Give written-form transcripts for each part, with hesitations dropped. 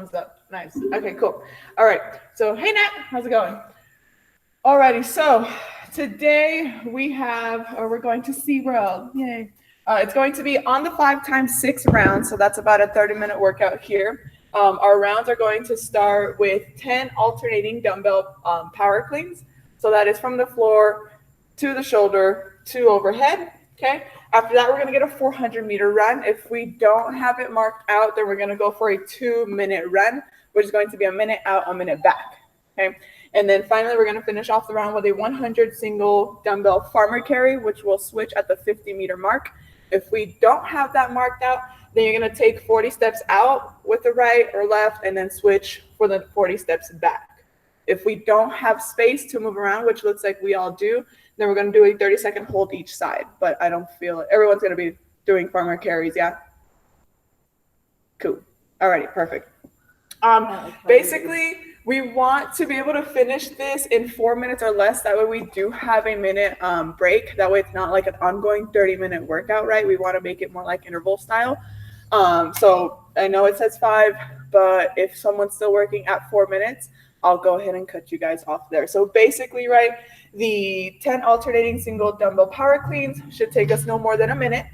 thumbs up. Nice. Okay, cool. All right. So, hey, Nat, how's it going? Alrighty. So today we're going to SeaWorld. Yay. It's going to be on the 5x6 rounds. So that's about a 30-minute workout here. Our rounds are going to start with 10 alternating dumbbell power cleans. So that is from the floor to the shoulder to overhead. Okay. After that, we're going to get a 400-meter run. If we don't have it marked out, then we're going to go for a 2-minute run, which is going to be a minute out, a minute back. Okay. And then finally, we're going to finish off the round with a 100 single dumbbell farmer carry, which will switch at the 50-meter mark. If we don't have that marked out, then you're going to take 40 steps out with the right or left and then switch for the 40 steps back. If we don't have space to move around, which looks like we all do, then we're going to do a 30-second hold each side. But I don't feel it. Everyone's going to be doing farmer carries, yeah? Cool. All righty, perfect. Basically, we want to be able to finish this in 4 minutes or less. That way we do have a minute break. That way it's not like an ongoing 30-minute workout, right? We want to make it more like interval style. So I know it says 5, but if someone's still working at 4 minutes, I'll go ahead and cut you guys off there. So basically, right, the 10 alternating single dumbbell power cleans should take us no more than a minute.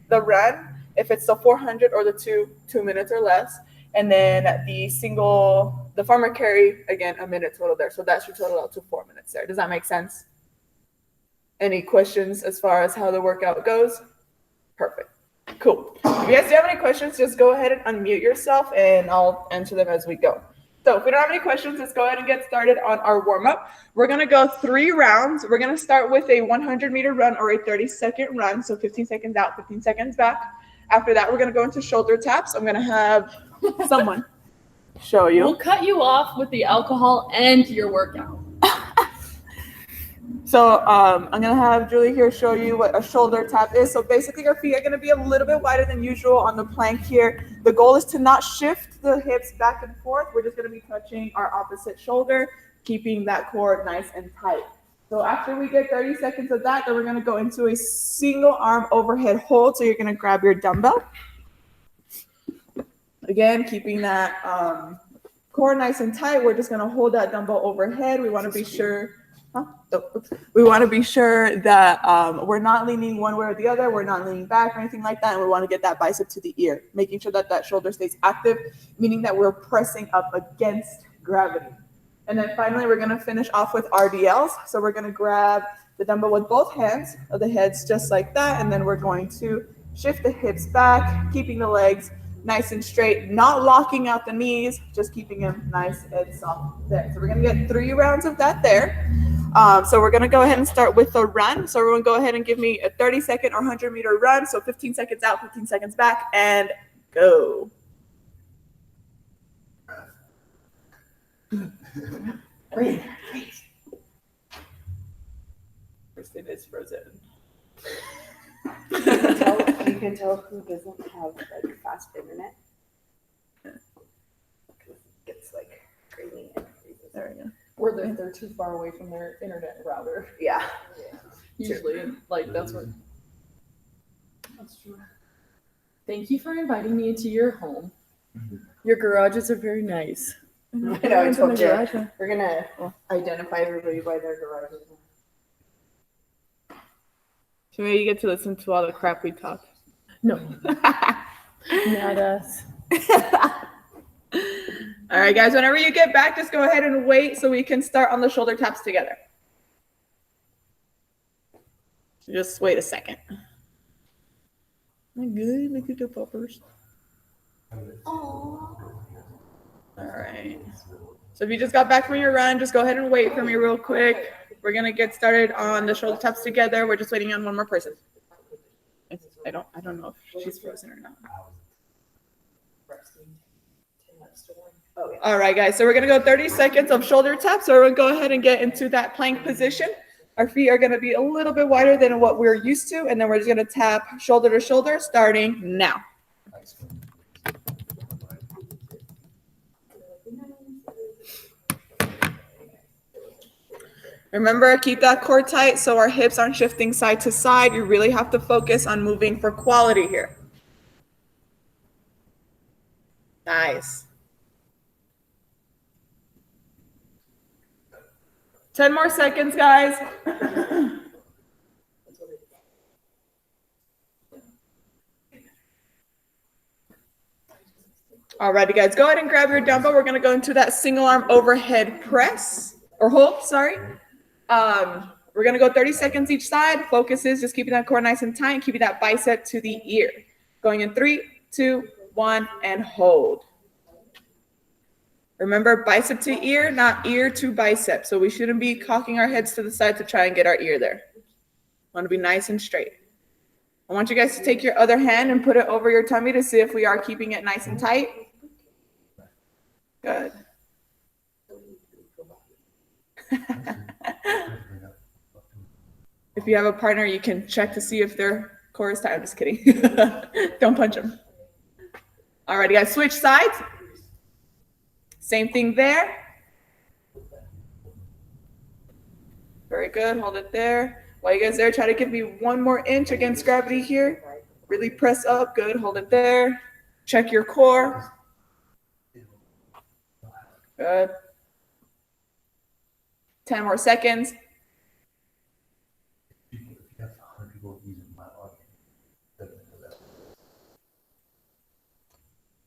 The run, if it's the 400 or the 2 minutes or less. And then the farmer carry, again, a minute total there. So that should total out to 4 minutes there. Does that make sense? Any questions as far as how the workout goes? Perfect. Cool. If you guys do have any questions, just go ahead and unmute yourself and I'll answer them as we go. So if we don't have any questions, let's go ahead and get started on our warm-up. We're going to go 3 rounds. We're going to start with a 100-meter run or a 30-second run. So 15 seconds out, 15 seconds back. After that, we're going to go into shoulder taps. I'm going to have someone show you. We'll cut you off with the alcohol and your workout. So I'm going to have Julie here show you what a shoulder tap is. So basically your feet are going to be a little bit wider than usual on the plank here. The goal is to not shift the hips back and forth. We're just going to be touching our opposite shoulder, keeping that core nice and tight. So after we get 30 seconds of that, then we're going to go into a single arm overhead hold. So you're going to grab your dumbbell. Again, keeping that core nice and tight. We're just going to hold that dumbbell overhead. We want to be sure. We want to be sure that we're not leaning one way or the other. We're not leaning back or anything like that. And we want to get that bicep to the ear, making sure that that shoulder stays active, meaning that we're pressing up against gravity. And then finally, we're going to finish off with RDLs. So we're going to grab the dumbbell with both hands of the heads just like that. And then we're going to shift the hips back, keeping the legs nice and straight, not locking out the knees, just keeping them nice and soft there. So we're going to get 3 rounds of that there. So we're going to go ahead and start with the run. So everyone go ahead and give me a 30-second or 100-meter run. So 15 seconds out, 15 seconds back, and go. Breathe. Kristen is frozen. You can tell who doesn't have like fast internet. Because it gets like screaming and freezes. There we go. Or they're too far away from their internet router. Yeah. Usually, like that's what. That's true. Thank you for inviting me into your home. Your garages are very nice. I know, I told you. We're going to identify everybody by their garages. So maybe you get to listen to all the crap we talk. No. Not us. All right, guys, whenever you get back, just go ahead and wait so we can start on the shoulder taps together. Just wait a second. Good, look at the poppers. All right. So if you just got back from your run, just go ahead and wait for me real quick. We're going to get started on the shoulder taps together. We're just waiting on one more person. I don't know if she's frozen or not. Oh, yeah. All right, guys. So we're going to go 30 seconds of shoulder taps. So we're going to go ahead and get into that plank position. Our feet are going to be a little bit wider than what we're used to. And then we're just going to tap shoulder to shoulder starting now. Remember, keep that core tight so our hips aren't shifting side to side. You really have to focus on moving for quality here. Nice. 10 more seconds, guys. Alrighty, guys, go ahead and grab your dumbbell. We're gonna go into that single arm overhead press or hold, sorry. We're gonna go 30 seconds each side. Focus is just keeping that core nice and tight, keeping that bicep to the ear. Going in 3, 2, 1, and hold. Remember, bicep to ear, not ear to bicep. So we shouldn't be cocking our heads to the side to try and get our ear there. Want to be nice and straight. I want you guys to take your other hand and put it over your tummy to see if we are keeping it nice and tight. Good. If you have a partner, you can check to see if their core is tight. I'm just kidding. Don't punch them. Alrighty, guys, switch sides. Same thing there. Very good. Hold it there. While you guys there, try to give me 1 more inch against gravity here. Really press up. Good. Hold it there. Check your core. Good. 10 more seconds.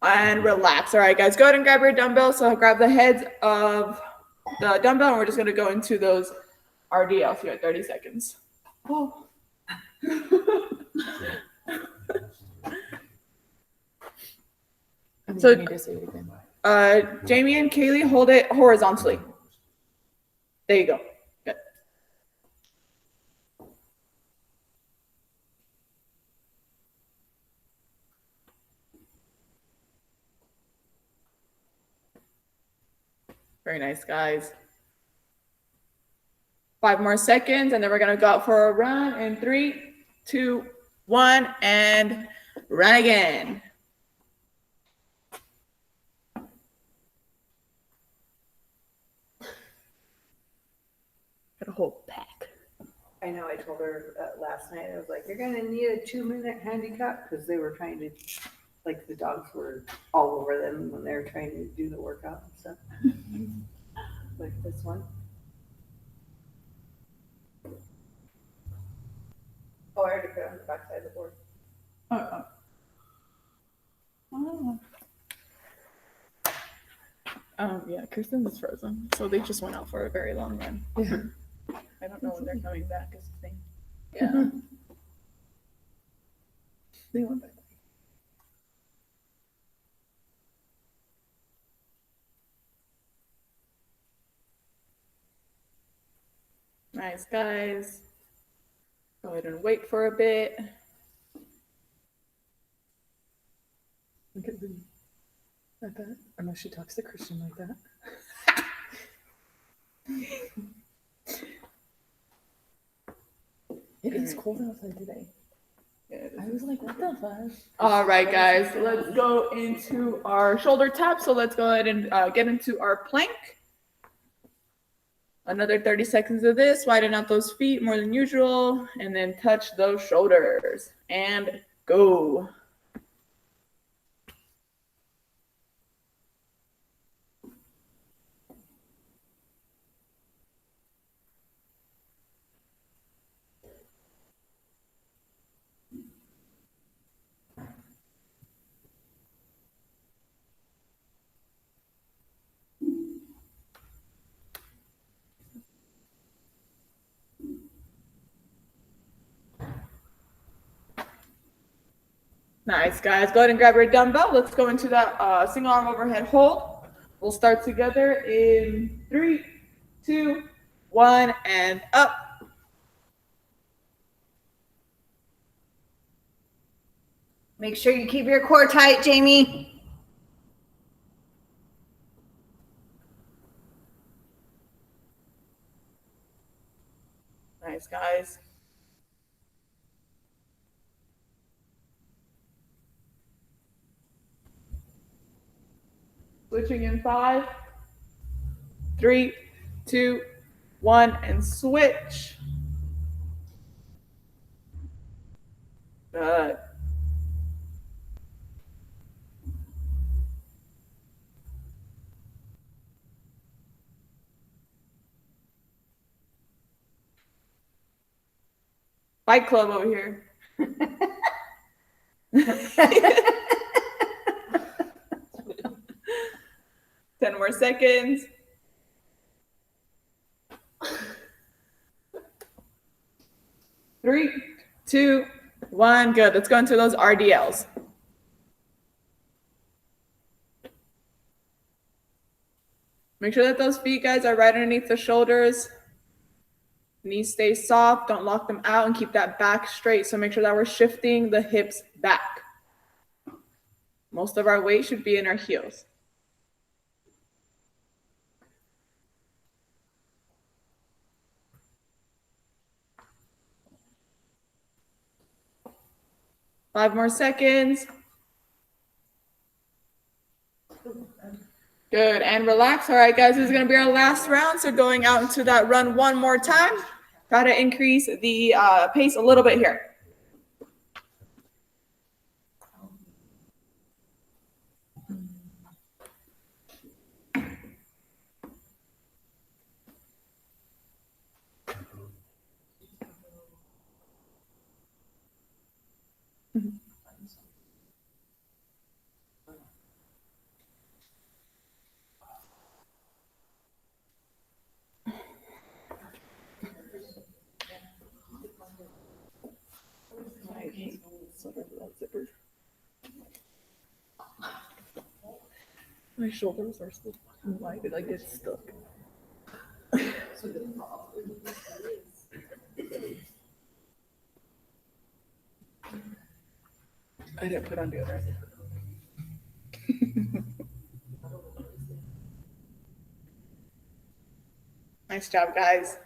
And relax. All right, guys, go ahead and grab your dumbbell. So grab the heads of the dumbbell, and we're just going to go into those RDLs here at 30 seconds. Oh. So, Jamie and Kaylee, hold it horizontally. There you go. Good. Very nice, guys. 5 more seconds, and then we're going to go out for a run in 3, 2, 1, and run again. Got a whole pack. I know. I told her last night. I was like, "You're gonna need a 2-minute handicap," because they were trying to, like, the dogs were all over them when they were trying to do the workout and stuff. Like this one. Oh, I already put it on the back side of the board. Yeah, Kristen's is frozen, so they just went out for a very long run. Yeah. I don't know when they're coming back. Is the thing. Yeah. They went back. Nice, guys. Go ahead and wait for a bit. Look at me. Like that. Unless she talks to Christian like that. It is cold outside today. Yeah, I was like, what the fuck? all right, guys, let's go into our shoulder tap. So let's go ahead and get into our plank. Another 30 seconds of this. Widen out those feet more than usual, and then touch those shoulders. And go. Nice, guys. Go ahead and grab your dumbbell. Let's go into that single arm overhead hold. We'll start together in 3, 2, 1, and up. Make sure you keep your core tight, Jamie. Nice, guys. Switching in 5, 3, 2, 1, and switch. Good. Fight Club over here. 10 more seconds. 3, 2, 1. Good. Let's go into those RDLs. Make sure that those feet, guys, are right underneath the shoulders. Knees stay soft. Don't lock them out, and keep that back straight. So make sure that we're shifting the hips back. Most of our weight should be in our heels. Five more seconds. Good, and relax. All right, guys, this is gonna be our last round. So going out into that run one more time. Try to increase the pace a little bit here. My shoulders are so fucking wide and I get stuck. I didn't put on deodorant. Nice job, guys.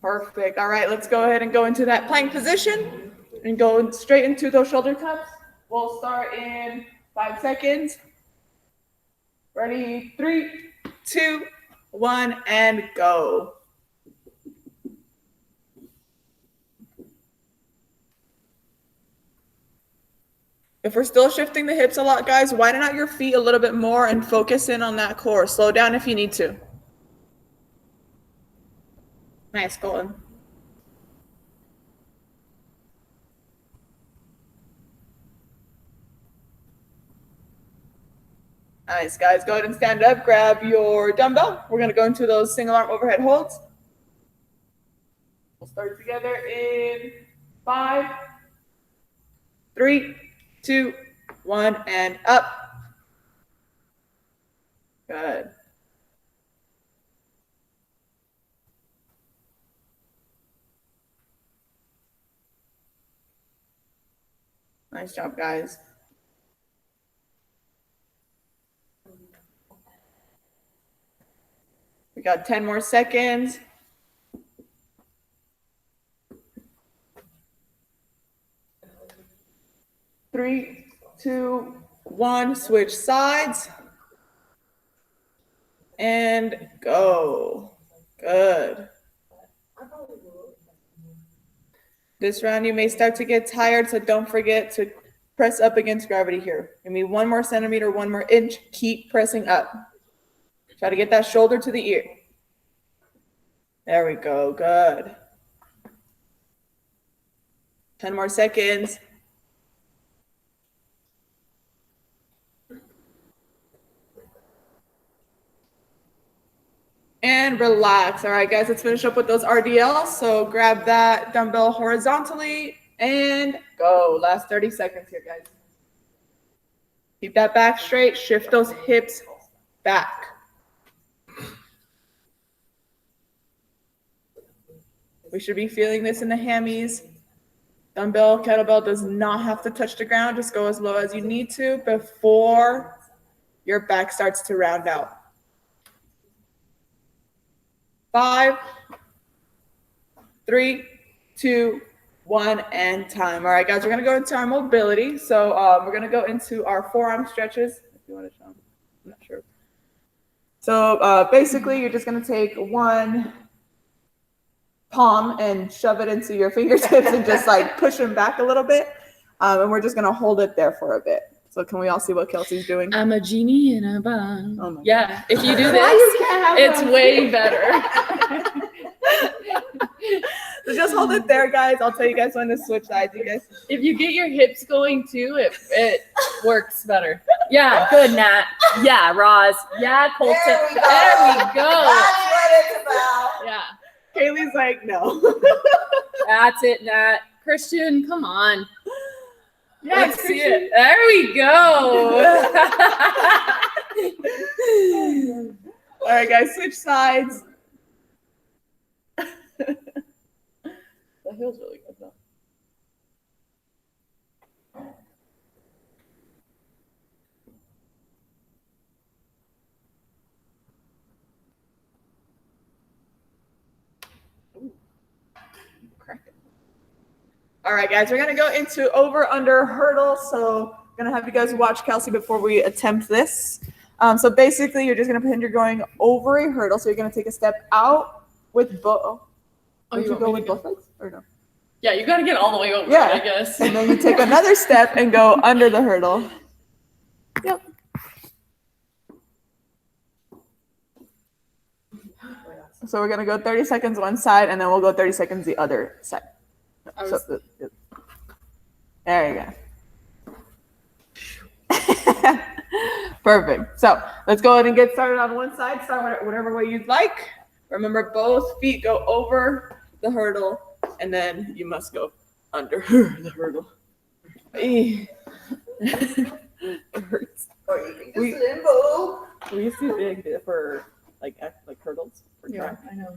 Perfect. All right, let's go ahead and go into that plank position and go straight into those shoulder taps. We'll start in 5 seconds. Ready? 3, 2, 1, and go. If we're still shifting the hips a lot, guys, widen out your feet a little bit more and focus in on that core. Slow down if you need to. Nice, Colin. Nice, guys. Go ahead and stand up. Grab your dumbbell. We're going to go into those single arm overhead holds. We'll start together in 5, 3, 2, 1, and up. Good. Nice job, guys. We got 10 more seconds. Three, 2, 1. Switch sides. And go. Good. This round you may start to get tired, so don't forget to press up against gravity here. Give me 1 more centimeter, 1 more inch. Keep pressing up. Try to get that shoulder to the ear. There we go. Good. 10 more seconds. And relax. All right, guys, let's finish up with those RDLs. So grab that dumbbell horizontally and go. Last 30 seconds here, guys. Keep that back straight. Shift those hips back. We should be feeling this in the hammies. Dumbbell, kettlebell does not have to touch the ground. Just go as low as you need to before your back starts to round out. 5, 3, 2, 1, and time. All right, guys, we're going to go into our mobility. So we're going to go into our forearm stretches. If you want to show them. I'm not sure. So basically, you're just going to take one palm and shove it into your fingertips and just like push them back a little bit. And we're just gonna hold it there for a bit. So can we all see what Kelsey's doing? I'm a genie in a bottle. Oh my Yeah, if you do Why this, you can't have it's those? way better. So just hold it there, guys. I'll tell you guys when to switch sides, you guys. If you get your hips going too, it works better. Yeah, good, Nat. Yeah, Roz. Yeah, Colton. There we go. There we go. That's what it's about. Yeah, Kaylee's like, no. that's it, Nat. Christian, come on. Yeah, Let's see it. There we go. All right, guys, switch sides. The heel's really good though. All right, guys, we're gonna go into over/under hurdle. So I'm gonna have you guys watch Kelsey before we attempt this. So basically, you're just gonna pretend you're going over a hurdle. So you're gonna take a step out with both. Oh, Did you you want go me with to both legs or no? Yeah, you gotta get all the way over Yeah. it, I guess. And then you take another step and go under the hurdle. Yep. So we're gonna go 30 seconds one side, and then we'll go 30 seconds the other side. There you go. Perfect. So let's go ahead and get started on one side. Start whatever way you'd like. Remember, both feet go over the hurdle, and then you must go under the hurdle. It hurts. Or you can just We- limbo. We used to do it for like hurdles for Yeah, track. I know.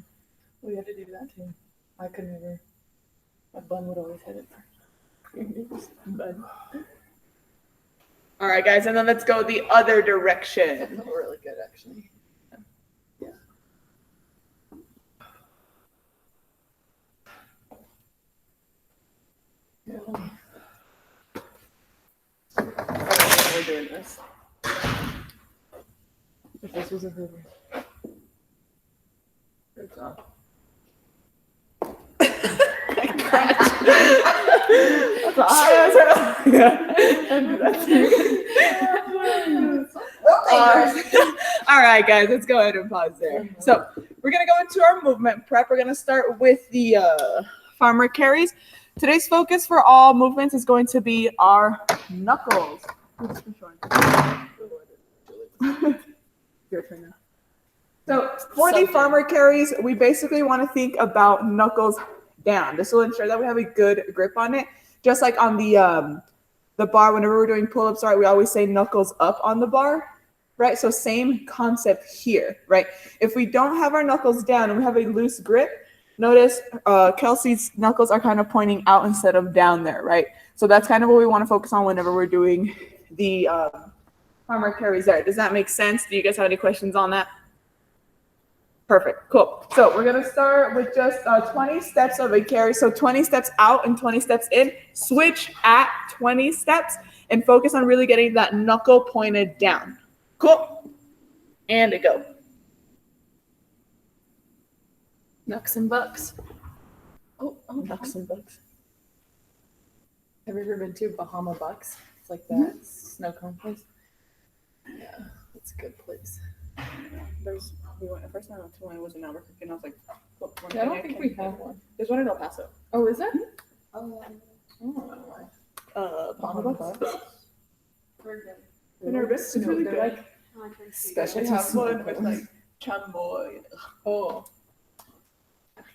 We had to do that too. I could never. My bun would always hit it first. But all right, guys, and then let's go the other It direction. felt really good, actually. Yeah. We're doing this. If this was a river. Good job. All right, guys, let's go ahead and pause there. So we're gonna go into our movement prep. We're gonna start with the farmer carries. Today's focus for all movements is going to be our knuckles. Your turn now. So for the farmer carries, we basically want to think about knuckles down. This will ensure that we have a good grip on it. Just like on the bar, whenever we're doing pull-ups, right, we always say knuckles up on the bar, right? So same concept here, right? If we don't have our knuckles down and we have a loose grip, notice Kelsey's knuckles are kind of pointing out instead of down there, right? So that's kind of what we want to focus on whenever we're doing the farmer carries there. Does that make sense? Do you guys have any questions on that? Perfect, cool. So we're gonna start with just 20 steps of a carry. So 20 steps out and 20 steps in. Switch at 20 steps and focus on really getting that knuckle pointed down. Cool. And it go. Knucks and bucks. Oh, Knucks and bucks. have you ever been to Bahama Bucks? It's like that snow cone place. Yeah, it's a good place. We went the first time I went to one, it was in Albuquerque, and I was like, cool. Yeah, I don't think we have one. There's one in El Paso. Oh, is it? Oh, Bahama Bucks. They're nervous. It's really good. Like, Especially have one with like chamoy, oh,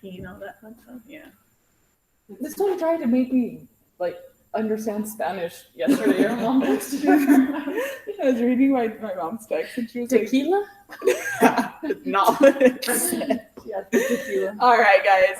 you know, that fun stuff. Yeah. this one tried to make me like understand Spanish yesterday. Your mom texted me. I was reading my mom's text and she was Tequila? like, not what it said. Yeah, tequila. All right, guys.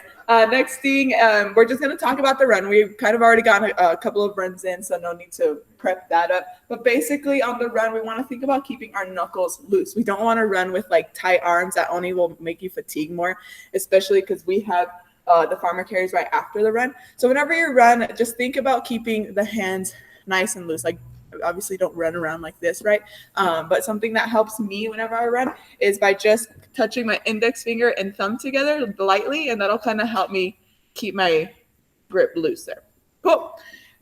Next thing, we're just going to talk about the run. We've kind of already gotten a couple of runs in, so no need to prep that up. But basically on the run, we want to think about keeping our knuckles loose. We don't want to run with like tight arms. That only will make you fatigue more, especially because we have the farmer carries right after the run. So whenever you run, just think about keeping the hands nice and loose. Like, obviously don't run around like this, right? But something that helps me whenever I run is by just touching my index finger and thumb together lightly, and that'll kind of help me keep my grip loose there. Cool.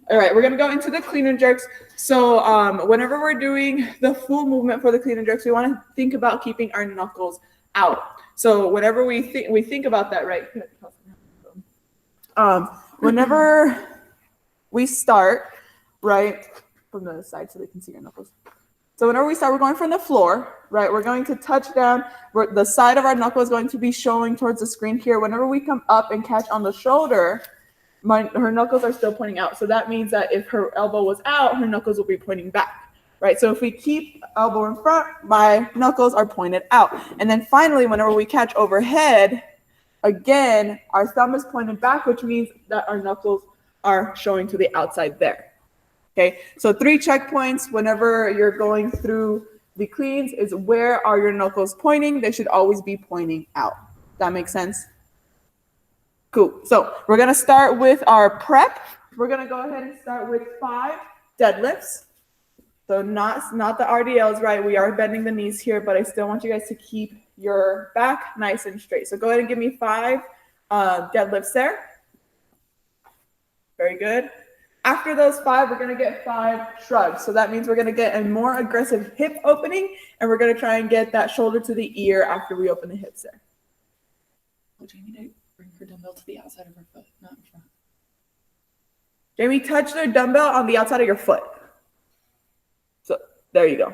All right, we're gonna go into the clean and jerks. So whenever we're doing the full movement for the clean and jerks, we want to think about keeping our knuckles out. So whenever we think about that, right? Whenever we start, right, from the side so they can see your knuckles. So whenever we start, we're going from the floor, right? We're going to touch down. The side of our knuckle is going to be showing towards the screen here. Whenever we come up and catch on the shoulder, her knuckles are still pointing out. So that means that if her elbow was out, her knuckles will be pointing back, right? So if we keep elbow in front, my knuckles are pointed out. And then finally, whenever we catch overhead, again, our thumb is pointed back, which means that our knuckles are showing to the outside there. Okay, so 3 checkpoints whenever you're going through the cleans is where are your knuckles pointing? They should always be pointing out. That makes sense? Cool. So we're going to start with our prep. We're going to go ahead and start with 5 deadlifts. So not the RDLs, right? We are bending the knees here, but I still want you guys to keep your back nice and straight. So go ahead and give me 5 deadlifts there. Very good. After those 5, we're going to get 5 shrugs. So that means we're going to get a more aggressive hip opening, and we're going to try and get that shoulder to the ear after we open the hips there. Oh, Jamie, bring her dumbbell to the outside of her foot, not in front. Jamie, touch the dumbbell on the outside of your foot. So there you go.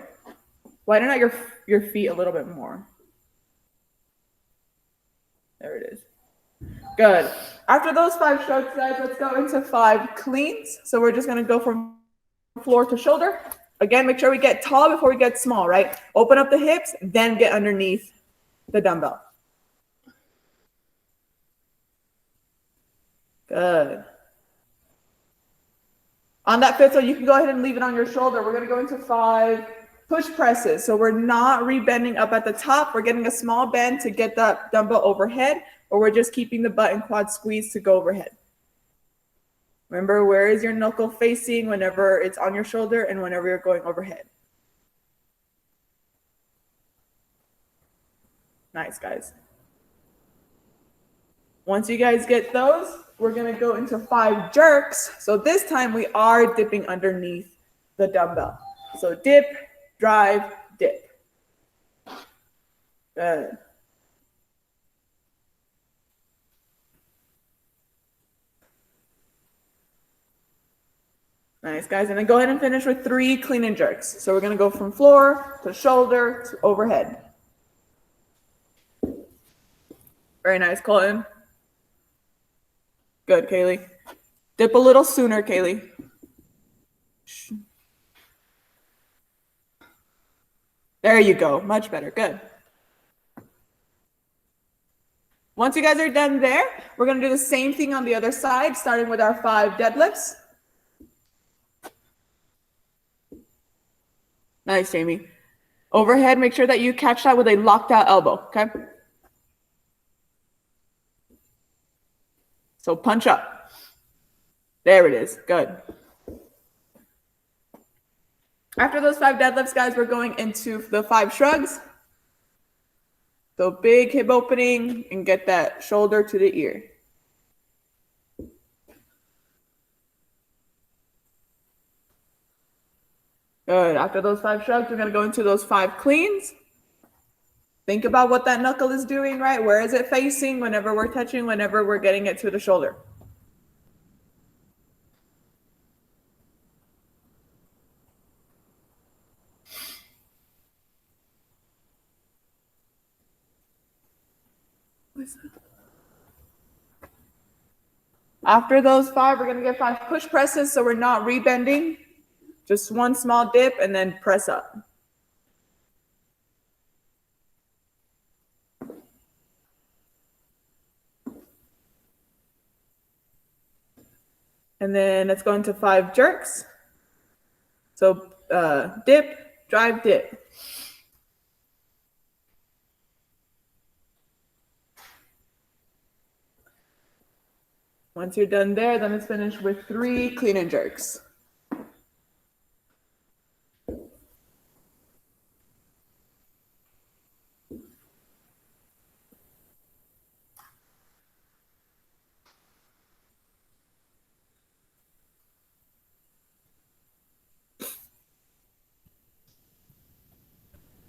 Widen out your feet a little bit more. There it is. Good. After those 5 shrugs, guys, let's go into 5 cleans. So we're just going to go from floor to shoulder. Again, make sure we get tall before we get small, right? Open up the hips, then get underneath the dumbbell. Good. On that 5th, so you can go ahead and leave it on your shoulder. We're going to go into 5 push presses. So we're not rebending up at the top. We're getting a small bend to get that dumbbell overhead, or we're just keeping the butt and quad squeezed to go overhead. Remember, where is your knuckle facing whenever it's on your shoulder and whenever you're going overhead? Nice, guys. Once you guys get those, we're going to go into 5 jerks. So this time we are dipping underneath the dumbbell. So dip, drive, dip. Good. Nice, guys. And then go ahead and finish with 3 clean and jerks. So we're going to go from floor to shoulder to overhead. Very nice, Colton. Good, Kaylee. Dip a little sooner, Kaylee. There you go. Much better. Good. Once you guys are done there, we're going to do the same thing on the other side, starting with our 5 deadlifts. Nice, Jamie. Overhead, make sure that you catch that with a locked out elbow, okay? So punch up. There it is. Good. After those 5 deadlifts, guys, we're going into the 5 shrugs. So big hip opening and get that shoulder to the ear. Good. After those 5 shrugs, we're going to go into those 5 cleans. Think about what that knuckle is doing, right? Where is it facing whenever we're touching, whenever we're getting it to the shoulder? After those 5, we're going to get 5 push presses, so we're not rebending. Just one small dip and then press up. And then let's go into 5 jerks. So dip, drive, dip. Once you're done there, then let's finish with 3 clean and jerks.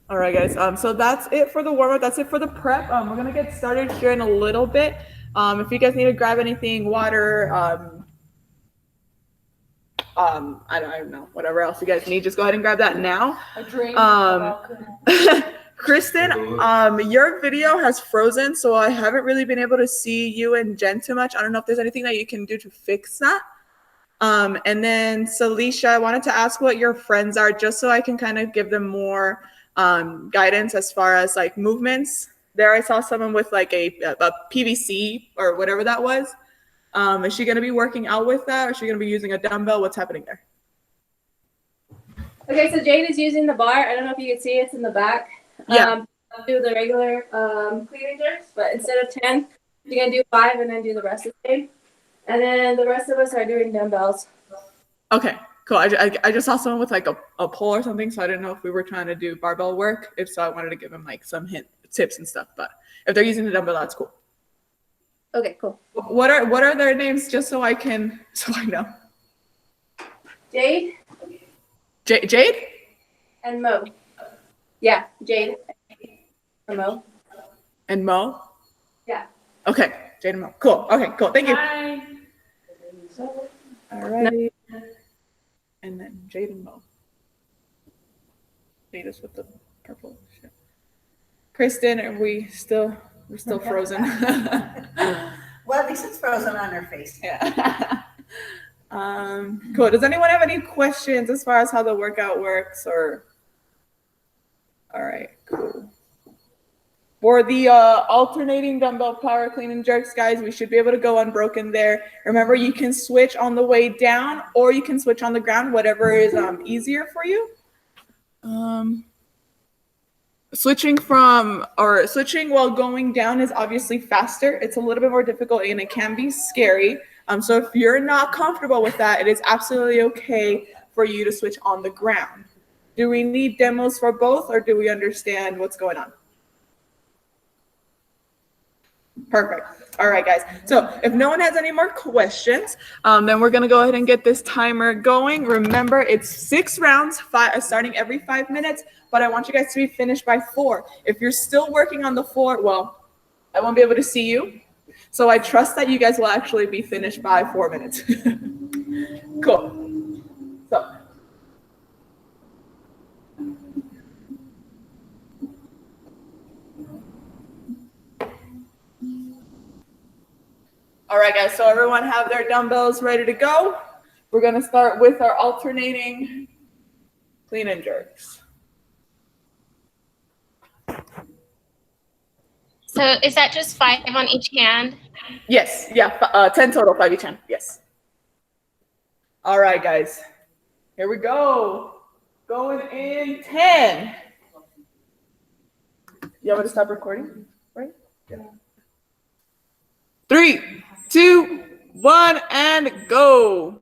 All right, guys. So that's it for the warm-up. That's it for the prep. We're gonna get started here in a little bit. If you guys need to grab anything, water, I don't know, whatever else you guys need, just go ahead and grab that now. A drink. Kristen, your video has frozen, so I haven't really been able to see you and Jen too much. I don't know if there's anything that you can do to fix that. And then Celicia, I wanted to ask what your friends are, just so I can kind of give them more guidance as far as like movements. There I saw someone with like a PVC or whatever that was. Is she going to be working out with that, or is she going to be using a dumbbell? What's happening there? Okay, so Jade is using the bar. I don't know if you can see it's in the back. Yeah. I'll do the regular clean and jerks, but instead of 10, you're going to do 5 and then do the rest of the day. And then the rest of us are doing dumbbells. Okay, cool. I just saw someone with like a pole or something, so I didn't know if we were trying to do barbell work. If so, I wanted to give them like some tips and stuff. But if they're using the dumbbell, that's cool. Okay, cool. What are their names, just so I know? Jade Jade? and Mo. Yeah, Jade and Mo. And Mo? Yeah. Okay, Jade and Mo. Cool. Okay, cool. Thank you. Hi. All righty. And then Jade and Mo. Jade is with the purple shit. Kristen, we're still frozen. Well, at least it's frozen on her face. Yeah. Cool. Does anyone have any questions as far as how the workout works, or? All right, cool. For the alternating dumbbell power clean and jerks, guys, we should be able to go unbroken there. Remember, you can switch on the way down, or you can switch on the ground, whatever is easier for you. Switching while going down is obviously faster. It's a little bit more difficult and it can be scary. So if you're not comfortable with that, it is absolutely okay for you to switch on the ground. Do we need demos for both, or do we understand what's going on? Perfect. All right, guys. So if no one has any more questions, then we're going to go ahead and get this timer going. Remember, it's 6 rounds, starting every 5 minutes, but I want you guys to be finished by 4. If you're still working on the 4, well, I won't be able to see you. So I trust that you guys will actually be finished by 4 minutes. Cool. So. All right, guys, so everyone have their dumbbells ready to go. We're going to start with our alternating clean and jerks. So is that just 5 on each hand? Yes, yeah, 10 total, 5 each hand, yes. All right, guys, here we go. Going in 10. You want me to stop recording, right? Yeah. 3, 2, 1, and go.